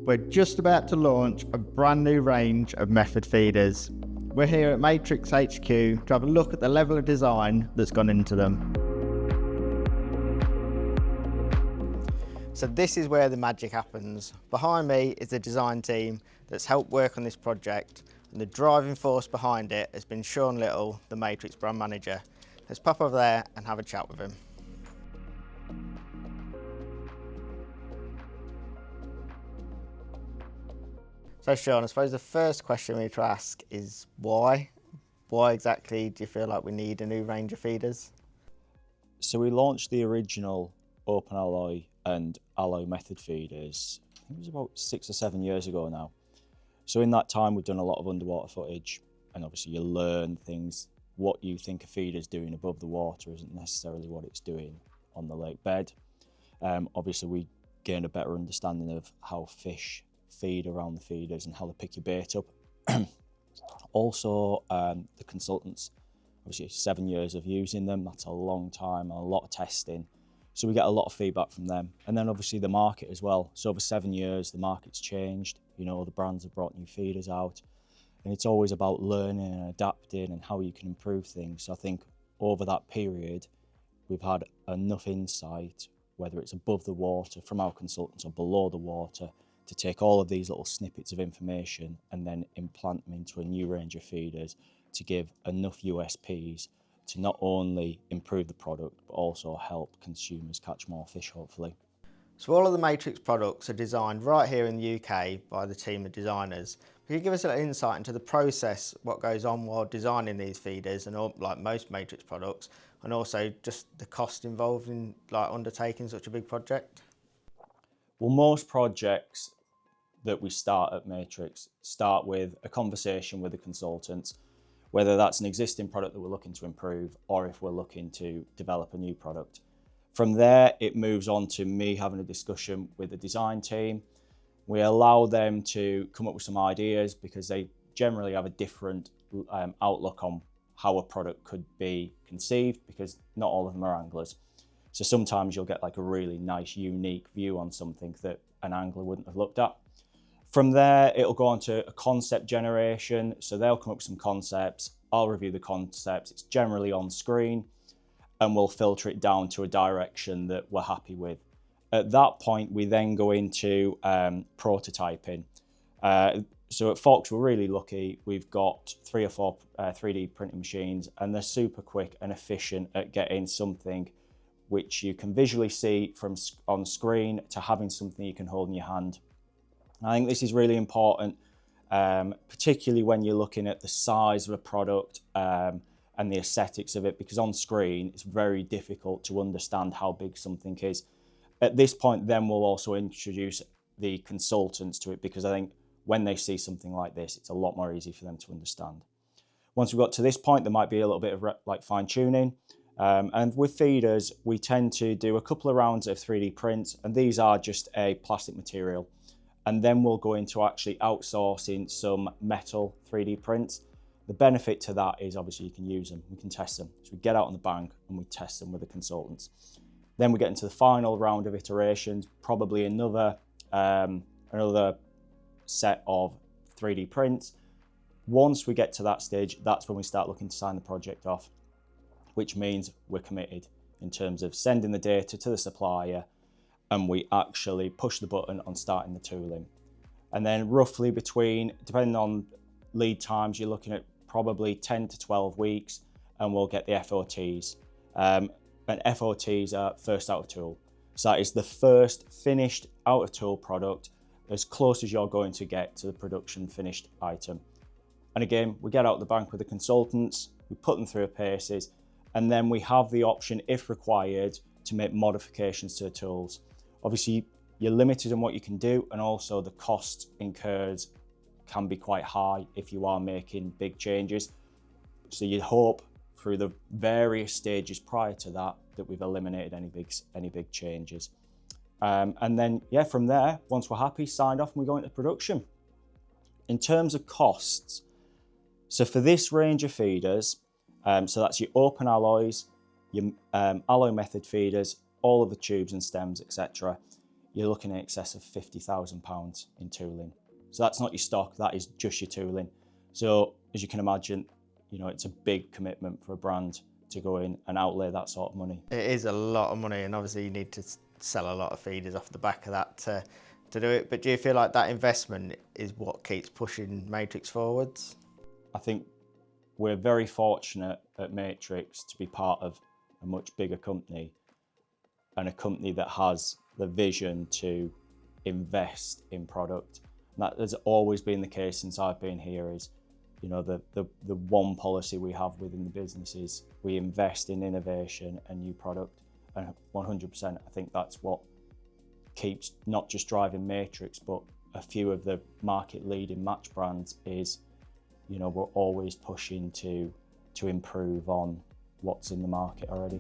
We're just about to launch a brand new range of method feeders. We're here at Matrix HQ to have a look at the level of design that's gone into them. So this is where the magic happens. Behind me is the design team that's helped work on this project, and the driving force behind it has been Shaun Little, the Matrix brand manager. Let's pop over there and have a chat with him. So Shaun, I suppose the first question we need to ask is why? Why exactly do you feel like we need a new range of feeders? So we launched the original open alloy and alloy method feeders, I think it was about 6 or 7 years ago now. So in that time we've done a lot of underwater footage, and obviously you learn things. What you think a feeder's doing above the water isn't necessarily what it's doing on the lake bed. Obviously we gained a better understanding of how fish feed around the feeders and how they pick your bait up. Also, the consultants, obviously 7 years of using them, that's a long time, a lot of testing. So we get a lot of feedback from them. And then obviously the market as well. So over 7 years, the market's changed. You know, the brands have brought new feeders out, and it's always about learning and adapting and how you can improve things. So I think over that period, we've had enough insight, whether it's above the water from our consultants or below the water, to take all of these little snippets of information and then implant them into a new range of feeders to give enough USPs to not only improve the product, but also help consumers catch more fish, hopefully. So all of the Matrix products are designed right here in the UK by the team of designers. Can you give us a little insight into the process, what goes on while designing these feeders, and all, like most Matrix products, and also just the cost involved in like undertaking such a big project? Well, most projects that we start at Matrix start with a conversation with the consultants, whether that's an existing product that we're looking to improve or if we're looking to develop a new product. From there, it moves on to me having a discussion with the design team. We allow them to come up with some ideas because they generally have a different outlook on how a product could be conceived, because not all of them are anglers. So sometimes you'll get like a really nice, unique view on something that an angler wouldn't have looked at. From there, it'll go on to a concept generation. So they'll come up with some concepts. I'll review the concepts. It's generally on screen, and we'll filter it down to a direction that we're happy with. At that point, we then go into prototyping. So at Fox, we're really lucky. We've got 3 or 4 3D printing machines, and they're super quick and efficient at getting something which you can visually see from on screen to having something you can hold in your hand. I think this is really important, particularly when you're looking at the size of a product and the aesthetics of it, because on screen it's very difficult to understand how big something is. At this point, then we'll also introduce the consultants to it, because I think when they see something like this, it's a lot more easy for them to understand. Once we've got to this point, there might be a little bit of like fine tuning. And with feeders, we tend to do a couple of rounds of 3D prints, and these are just a plastic material. And then we'll go into actually outsourcing some metal 3D prints. The benefit to that is obviously you can use them, we can test them. So we get out on the bank and we test them with the consultants. Then we get into the final round of iterations, probably another set of 3D prints. Once we get to that stage, that's when we start looking to sign the project off, which means we're committed in terms of sending the data to the supplier, and we actually push the button on starting the tooling. And then roughly between, depending on lead times, you're looking at probably 10 to 12 weeks, and we'll get the FOTs. And FOTs are first out of tool. So that is the first finished out of tool product, as close as you're going to get to the production finished item. And again, we get out the bank with the consultants, we put them through a paces, and then we have the option, if required, to make modifications to the tools. Obviously, you're limited in what you can do, and also the cost incurred can be quite high if you are making big changes. So you'd hope through the various stages prior to that we've eliminated any big changes. And then, yeah, from there, once we're happy, signed off, and we go into production. In terms of costs, so for this range of feeders, so that's your open alloys, your alloy method feeders, all of the tubes and stems, etc. you're looking in excess of £50,000 in tooling. So that's not your stock, that is just your tooling. So as you can imagine, you know, it's a big commitment for a brand to go in and outlay that sort of money. It is a lot of money, and obviously you need to sell a lot of feeders off the back of that to do it. But do you feel like that investment is what keeps pushing Matrix forwards? I think we're very fortunate at Matrix to be part of a much bigger company, and a company that has the vision to invest in product. And that has always been the case since I've been here. Is, you know, the one policy we have within the business is we invest in innovation and new product, and 100%. I think that's what keeps not just driving Matrix, but a few of the market leading match brands is, you know, we're always pushing to improve on what's in the market already.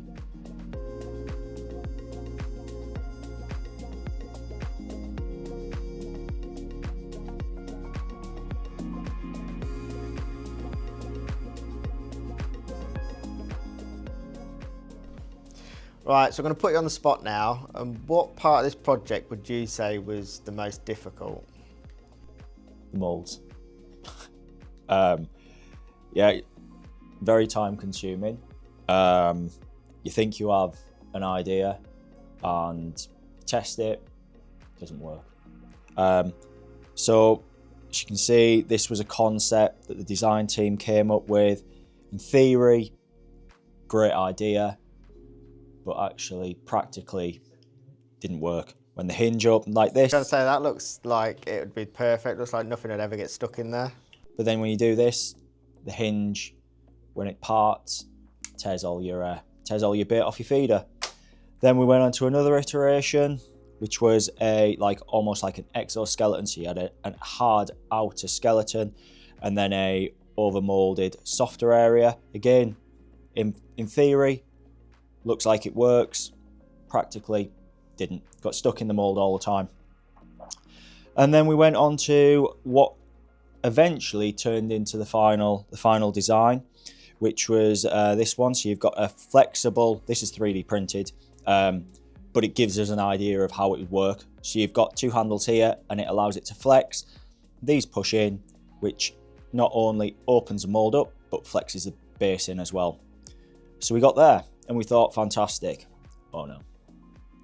Right, so I'm going to put you on the spot now. And what part of this project would you say was the most difficult? The moulds. Yeah, very time consuming. You think you have an idea and test it, doesn't work. So as you can see, this was a concept that the design team came up with. In theory, great idea, but actually practically didn't work. When the hinge opened like this. I was going to say, that looks like it would be perfect. Looks like nothing would ever get stuck in there. But then when you do this, the hinge, when it parts, tears all your bait off your feeder. Then we went on to another iteration, which was almost like an exoskeleton. So you had a hard outer skeleton, and then a over-molded softer area. Again, in theory, looks like it works. Practically didn't. Got stuck in the mold all the time. And then we went on to what eventually turned into the final design, which was this one. So you've got a flexible, this is 3D printed, but it gives us an idea of how it would work. So you've got two handles here and it allows it to flex. These push in, which not only opens the mold up, but flexes the base in as well. So we got there and we thought, fantastic. Oh no,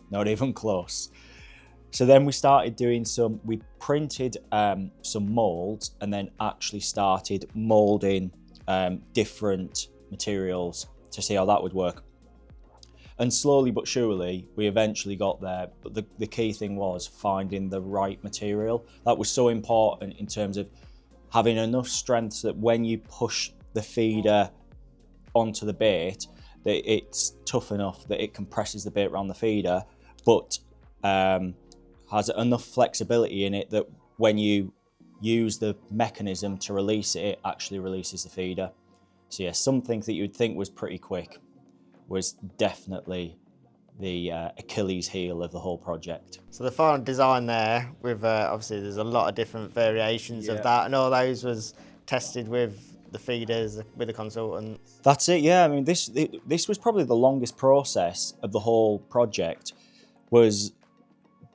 not even close. So then we started doing we printed some molds and then actually started molding different materials to see how that would work. And slowly but surely, we eventually got there. But the key thing was finding the right material. That was so important in terms of having enough strength so that when you push the feeder onto the bait, that it's tough enough that it compresses the bait around the feeder, but has enough flexibility in it that when you use the mechanism to release it, it actually releases the feeder. So yeah, something that you would think was pretty quick was definitely the Achilles heel of the whole project. So the final design there, with obviously there's a lot of different variations of that, and all those was tested with the feeders, with the consultant. That's it, yeah. I mean, this was probably the longest process of the whole project, was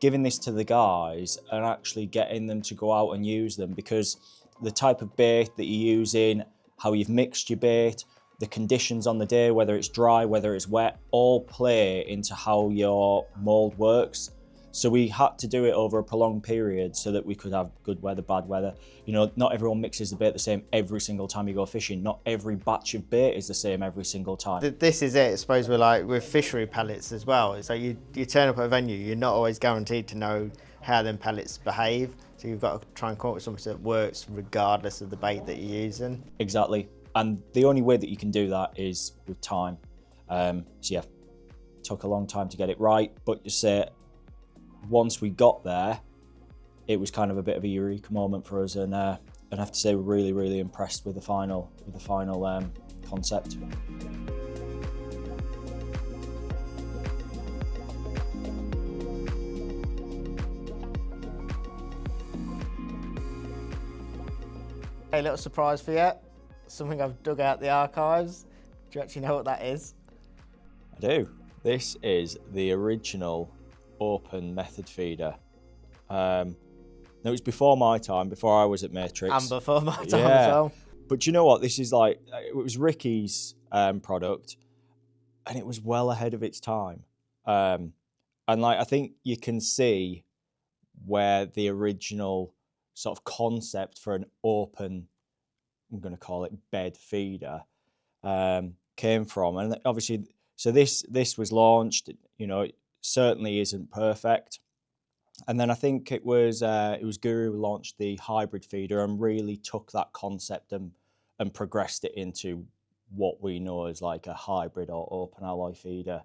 giving this to the guys and actually getting them to go out and use them, because the type of bait that you're using, how you've mixed your bait, the conditions on the day, whether it's dry, whether it's wet, all play into how your mold works. So we had to do it over a prolonged period so that we could have good weather, bad weather. You know, not everyone mixes the bait the same every single time you go fishing. Not every batch of bait is the same every single time. This is it, I suppose. We're like with fishery pellets as well. It's like you turn up at a venue, you're not always guaranteed to know how them pellets behave. So you've got to try and come up with something that works regardless of the bait that you're using. Exactly. And the only way that you can do that is with time. So yeah, it took a long time to get it right, but you say, once we got there, it was kind of a bit of a eureka moment for us, and I have to say we're really, really impressed with the final concept. Hey, little surprise for you. Something I've dug out the archives. Do you actually know what that is? I do. This is the original open method feeder. Now it was before my time, before I was at Matrix. And before my time as well. But you know what? This is like, it was Ricky's product, and it was well ahead of its time. And like, I think you can see where the original sort of concept for an open, I'm going to call it bed feeder, came from. And obviously, so this was launched, you know, it certainly isn't perfect. And then I think it was Guru who launched the hybrid feeder and really took that concept and progressed it into what we know as like a hybrid or open alloy feeder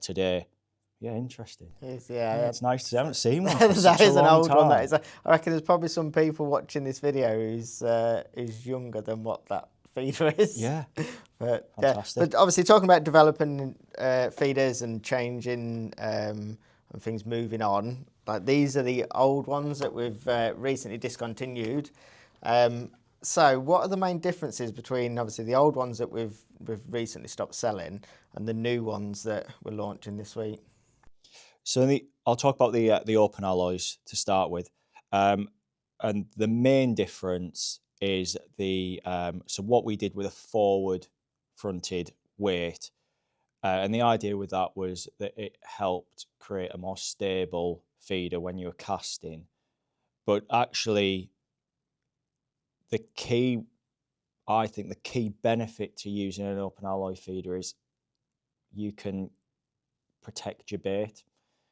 today. Yeah, interesting. It's nice to see. I haven't seen one for such a long time. That is an old one. That is. I reckon there's probably some people watching this video who's younger than what that feeder is. Yeah, but fantastic. Yeah. But obviously, talking about developing feeders and changing and things moving on, like these are the old ones that we've recently discontinued. So, what are the main differences between obviously the old ones that we've recently stopped selling and the new ones that we're launching this week? So I'll talk about the open alloys to start with, and the main difference is so what we did with a forward fronted weight, and the idea with that was that it helped create a more stable feeder when you were casting. But actually, I think the key benefit to using an open alloy feeder is you can protect your bait.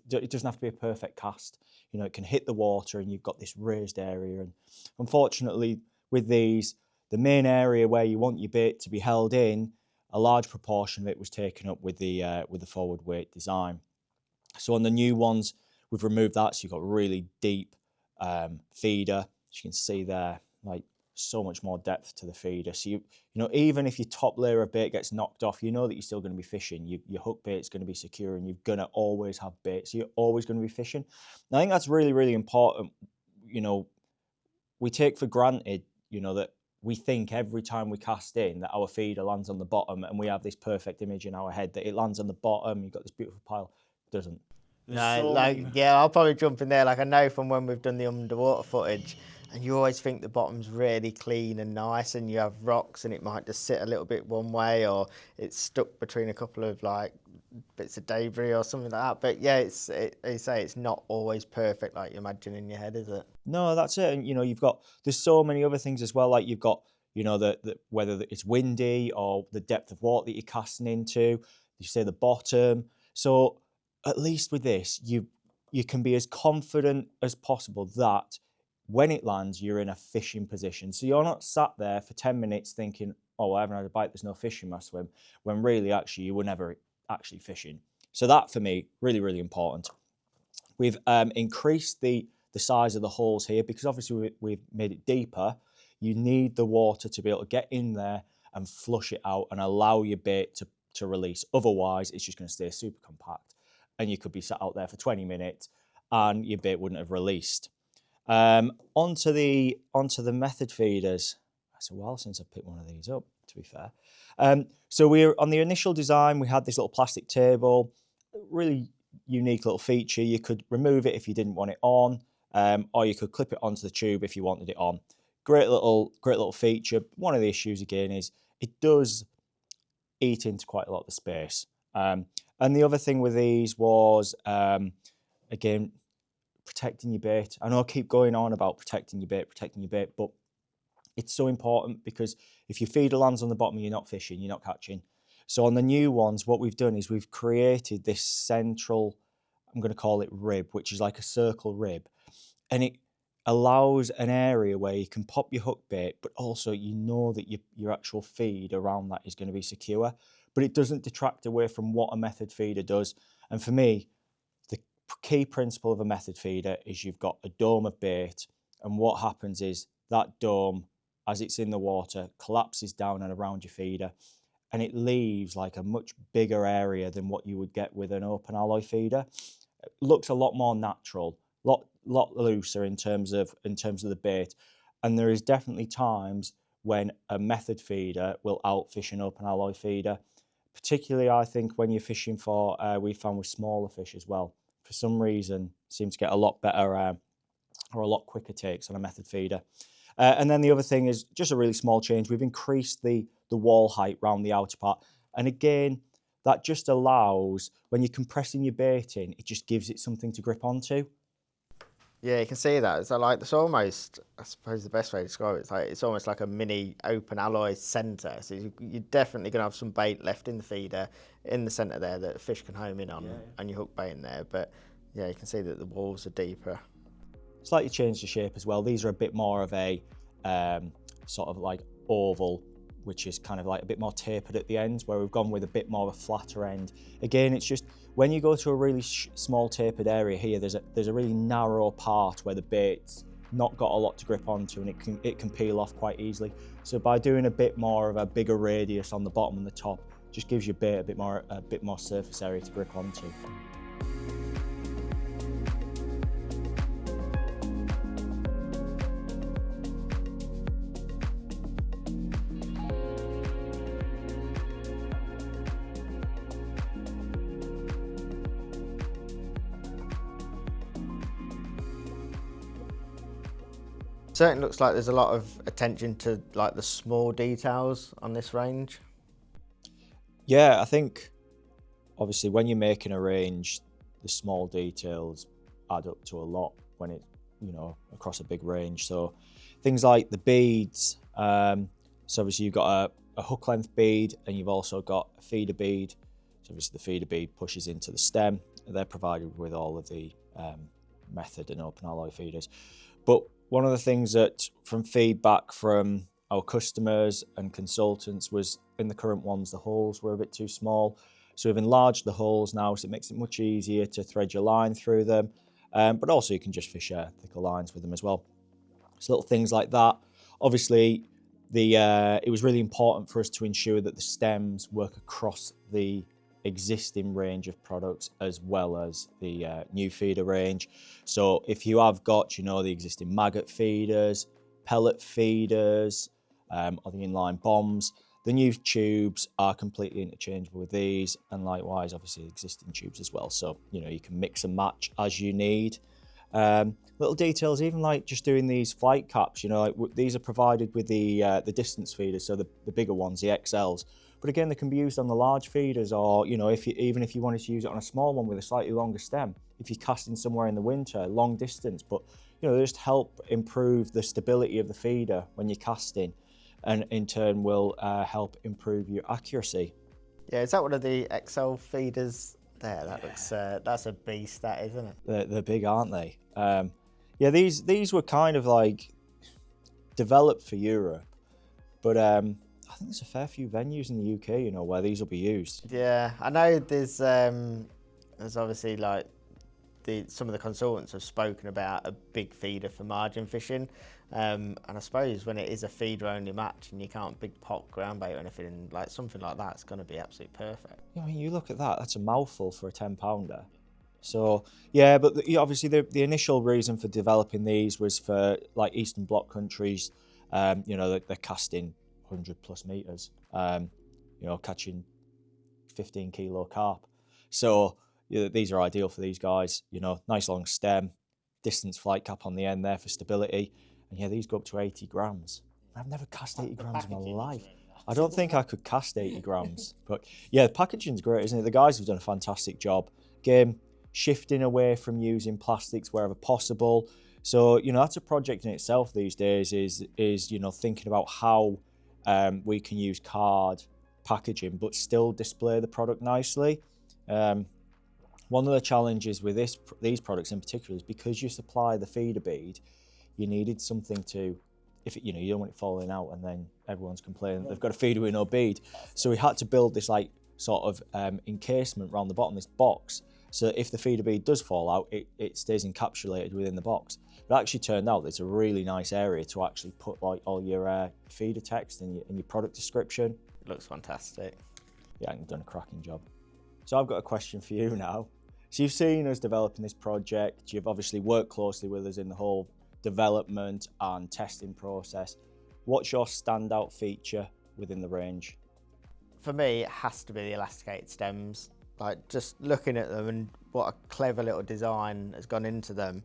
It doesn't have to be a perfect cast. You know, it can hit the water and you've got this raised area. And unfortunately, with these, the main area where you want your bait to be held in, a large proportion of it was taken up with the forward weight design. So on the new ones, we've removed that. So you've got really deep feeder. As you can see there, like so much more depth to the feeder. So you know, even if your top layer of bait gets knocked off, you know that you're still going to be fishing. Your hook bait's going to be secure, and you're going to always have bait. So you're always going to be fishing. And I think that's really, really important. You know, we take for granted, you know, that we think every time we cast in that our feeder lands on the bottom, and we have this perfect image in our head that it lands on the bottom. You've got this beautiful pile. It doesn't. No, I'll probably jump in there. Like I know from when we've done the underwater footage, and you always think the bottom's really clean and nice, and you have rocks, and it might just sit a little bit one way, or it's stuck between a couple of like bits of debris or something like that. But yeah, you say it's not always perfect like you imagine in your head, is it? No, that's it. And you know, there's so many other things as well. Like you've got, you know, whether it's windy or the depth of water that you're casting into. You say the bottom. So at least with this, you can be as confident as possible that when it lands, you're in a fishing position. So you're not sat there for 10 minutes thinking, oh, I haven't had a bite, there's no fish in my swim, when really, actually, you were never actually fishing. So that, for me, really, really important. We've increased the size of the holes here because obviously we've made it deeper. You need the water to be able to get in there and flush it out and allow your bait to release. Otherwise, it's just going to stay super compact. And you could be sat out there for 20 minutes and your bait wouldn't have released. Onto the method feeders. It's a while since I've picked one of these up, to be fair. So we're on the initial design, we had this little plastic table, really unique little feature. You could remove it if you didn't want it on, or you could clip it onto the tube if you wanted it on. Great little feature. One of the issues again is it does eat into quite a lot of the space. And the other thing with these was, again, protecting your bait. I know I keep going on about protecting your bait, but it's so important because if your feeder lands on the bottom, you're not fishing, you're not catching. So on the new ones, what we've done is we've created this central, I'm going to call it rib, which is like a circle rib. And it allows an area where you can pop your hook bait, but also you know that your actual feed around that is going to be secure. But it doesn't detract away from what a method feeder does. And for me, the key principle of a method feeder is you've got a dome of bait, and what happens is that dome, as it's in the water, collapses down and around your feeder, and it leaves like a much bigger area than what you would get with an open alloy feeder. It looks a lot more natural, lot looser in terms of the bait, and there is definitely times when a method feeder will outfish an open alloy feeder. Particularly, I think, when you're fishing for, we found with smaller fish as well, for some reason seem to get a lot better or a lot quicker takes on a method feeder. And then the other thing is just a really small change. We've increased the wall height around the outer part. And again, that just allows, when you're compressing your bait in, it just gives it something to grip onto. Yeah, you can see that. It's almost, I suppose the best way to describe it is it's almost like a mini open alloy centre. So you're definitely going to have some bait left in the feeder in the centre there that the fish can home in on, and you hook bait in there. But yeah, you can see that the walls are deeper. Slightly changed the shape as well. These are a bit more of a sort of like oval, which is kind of like a bit more tapered at the ends, where we've gone with a bit more of a flatter end. Again, it's just when you go to a really small tapered area here, there's a really narrow part where the bait's not got a lot to grip onto, and it can peel off quite easily. So by doing a bit more of a bigger radius on the bottom and the top, just gives your bait a bit more surface area to grip onto. Certainly looks like there's a lot of attention to like the small details on this range. Yeah, I think obviously when you're making a range, the small details add up to a lot when it, across a big range. So things like the beads. So obviously you've got a hook length bead, and you've also got a feeder bead. So obviously the feeder bead pushes into the stem. They're provided with all of the method and open alloy feeders. But one of the things that, from feedback from our customers and consultants, was in the current ones, the holes were a bit too small. So we've enlarged the holes now, so it makes it much easier to thread your line through them. But also you can just fish thicker lines with them as well. So little things like that. Obviously, it was really important for us to ensure that the stems work across the existing range of products as well as the new feeder range. So if you have got, the existing maggot feeders, pellet feeders, or the inline bombs, the new tubes are completely interchangeable with these, and likewise, obviously, existing tubes as well. So, you can mix and match as you need. Little details, even like just doing these flight caps, these are provided with the distance feeders, so the bigger ones, the XLs. But again, they can be used on the large feeders, or even if you wanted to use it on a small one with a slightly longer stem, if you're casting somewhere in the winter, long distance. But they just help improve the stability of the feeder when you're casting, and in turn will help improve your accuracy. Yeah, is that one of the XL feeders there? That looks that's a beast, that is, isn't it? They're big, aren't they? Yeah, these were kind of like developed for Europe, but I think there's a fair few venues in the UK, where these will be used. Yeah, I know there's obviously like some of the consultants have spoken about a big feeder for margin fishing, and I suppose when it is a feeder only match and you can't big pot ground bait or anything, like something like that's going to be absolutely perfect. Yeah, I mean, you look at that, that's a mouthful for a 10-pounder. So yeah, but obviously the initial reason for developing these was for like Eastern Bloc countries. They're casting 100+ meters, catching 15 kilo carp. So these are ideal for these guys. Nice long stem, distance flight cap on the end there for stability, and yeah, these go up to 80 grams. I've never cast 80 grams in my life. I don't think I could cast 80 grams, but yeah, the packaging's great, isn't it? The guys have done a fantastic job. Again, shifting away from using plastics wherever possible. So, that's a project in itself these days, is thinking about how we can use card packaging but still display the product nicely. One of the challenges with these products in particular is because you supply the feeder bead, you needed something to, you don't want it falling out and then everyone's complaining that they've got a feeder with no bead. So we had to build this like sort of encasement around the bottom, this box, so that if the feeder bead does fall out, it stays encapsulated within the box. It actually turned out that it's a really nice area to actually put like all your feeder text and your product description. It looks fantastic. Yeah, you've done a cracking job. So I've got a question for you now. So you've seen us developing this project, you've obviously worked closely with us in the whole development and testing process. What's your standout feature within the range? For me, it has to be the elasticated stems. like just looking at them and what a clever little design has gone into them.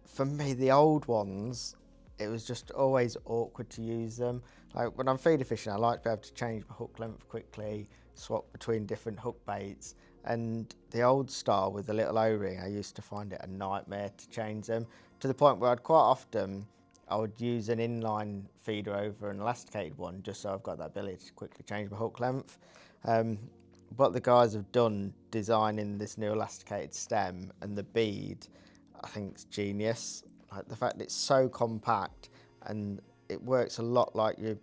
For me, the old ones, it was just always awkward to use them. Like when I'm feeder fishing, I like to be able to change my hook length quickly, swap between different hook baits. And the old style with the little O-ring, I used to find it a nightmare to change them, to the point where I would use an inline feeder over an elasticated one just so I've got that ability to quickly change my hook length. What the guys have done designing this new elasticated stem and the bead, I think it's genius. Like the fact that it's so compact and it works a lot like your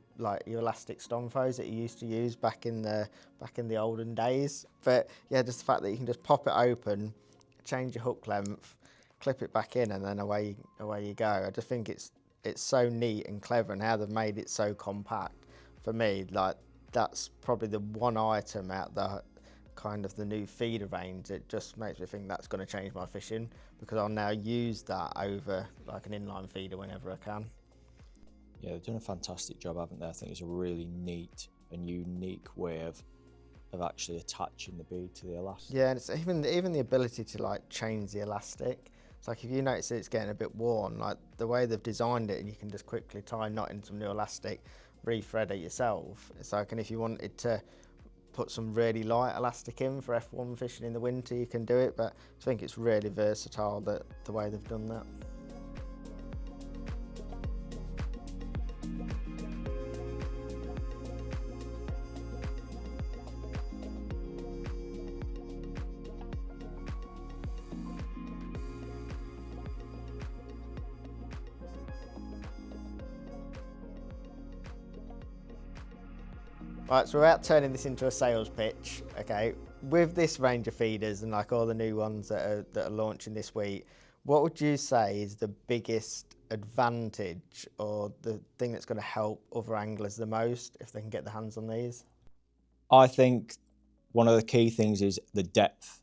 elastic stonfos that you used to use back in the olden days. But yeah, just the fact that you can just pop it open, change your hook length, clip it back in, and then away you go. I just think it's so neat and clever, and how they've made it so compact. For me, like that's probably the one item out the kind of the new feeder range. It just makes me think that's going to change my fishing, because I'll now use that over like an inline feeder whenever I can. Yeah, they've done a fantastic job, haven't they? I think it's a really neat and unique way of actually attaching the bead to the elastic. Yeah, and it's even the ability to like change the elastic. It's like if you notice that it's getting a bit worn, like the way they've designed it, and you can just quickly tie a knot in some new elastic, re-thread it yourself. It's like, and if you wanted to put some really light elastic in for F1 fishing in the winter, you can do it. But I think it's really versatile that the way they've done that. Right, so we're out turning this into a sales pitch, okay? With this range of feeders and like all the new ones that are launching this week, what would you say is the biggest advantage or the thing that's going to help other anglers the most if they can get their hands on these? I think one of the key things is the depth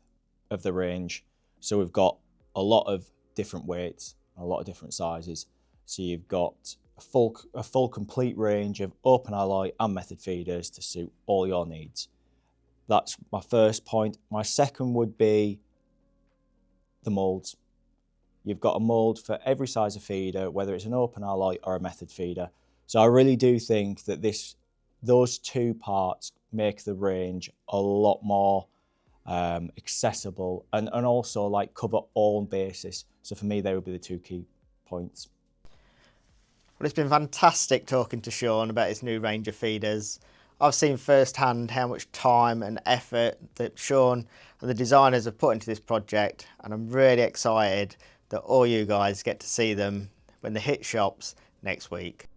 of the range. So we've got a lot of different weights, a lot of different sizes. So you've got a full complete range of open alloy and method feeders to suit all your needs. That's my first point. My second would be the moulds. You've got a mould for every size of feeder, whether it's an open alloy or a method feeder. So I really do think that those two parts make the range a lot more accessible and also like cover all bases. So for me, they would be the two key points. Well, it's been fantastic talking to Shaun about his new range of feeders. I've seen firsthand how much time and effort that Shaun and the designers have put into this project, and I'm really excited that all you guys get to see them when they hit shops next week.